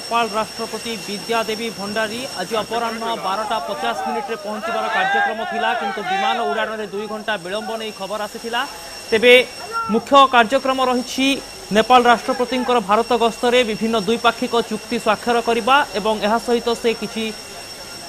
नेपाल राष्ट्रपति विद्यादेवी भण्डारी आज अपराह्न 12:50 पहुंचबार कार्यक्रम थिला किंतु विमान उड़ाण में 2 घंटा विलंब नहीं खबर आसीथिला। तेबे मुख्य कार्यक्रम रही नेपाल राष्ट्रपति भारत गस्तरे विभिन्न द्विपाक्षिक चुक्ति स्वाक्षर करने एवं यह सहित से किसी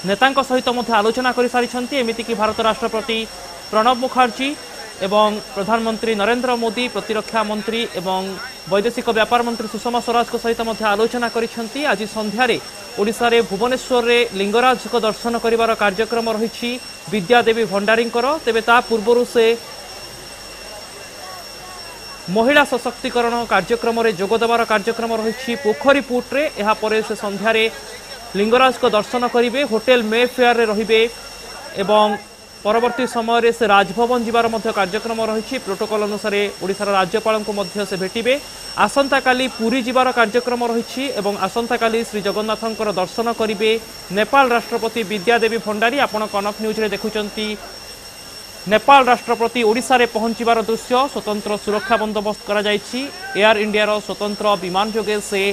नेता सहित आलोचना कर सारी। एमतीक भारत राष्ट्रपति प्रणब मुखर्जी एवं प्रधानमंत्री नरेंद्र मोदी, प्रतिरक्षा मंत्री एवं वैदेशिक व्यापार मंत्री सुषमा स्वराज सहित आलोचना करिसेंती। आज संध्यारे ओडिशा रे भुवनेश्वर रे लिंगराज को दर्शन करिवार कार्यक्रम रही विद्यादेवी भण्डारी। तेबे ता पूर्वरु से महिला सशक्तिकरण कार्यक्रम रे जोग देवार कार्यक्रम रही पोखरीपुट रे। एहा परे से संध्यारे लिंगराज को दर्शन करिवे, होटेल मे फेयर रे रहिबे एवं परवर्ती समय से राजभवन जीवार मध्य कार्यक्रम रही। प्रोटोकॉल अनुसार ओडिशार राज्यपाल को मध्य से भेटिबे। आसंता काली पुरी जीवार कार्यक्रम रही एवं आसंता काली श्री जगन्नाथंकर दर्शन करिवे नेपाल राष्ट्रपति विद्यादेवी भण्डारी। आपण कनक न्यूज रे देखुचंती नेपाल राष्ट्रपति ओडिशा रे पहुंचीबार दृश्य। स्वतंत्र सुरक्षा बंदोबस्त करा जायछि। एयर इंडिया स्वतंत्र विमान जोगे से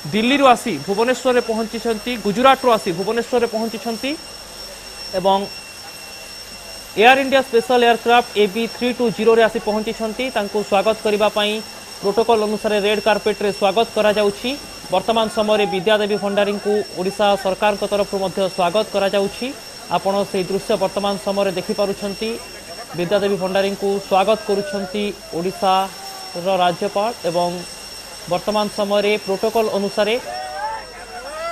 दिल्ली रो आसी भुवनेश्वर रे पहुंची, गुजरात रो आसी भुवनेश्वर रे पहुंची एवं air India special aircraft AB320 रे आसी पहुंची। स्वागत करिबा पई प्रोटोकॉल अनुसार रेड कार्पेट रे स्वागत करा जाउछि। वर्तमान समय विद्यादेवी भण्डारी को ओडिशा सरकार को तरफ मध्य स्वागत करा जाउछि। आपण से दृश्य वर्तमान समय देखि पारुछंती। विद्यादेवी भण्डारी को स्वागत करुछंती ओडिशा रो राज्यपाल एवं वर्तमान समय प्रोटोकॉल अनुसार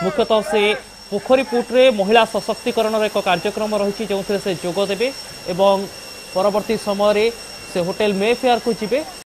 मुख्यतः से पोखरीपुट रे महिला सशक्तिकरण एक कार्यक्रम रही जो से जोग देवे एवं परवर्ती समय से होटेल मे फेयर को जिबे।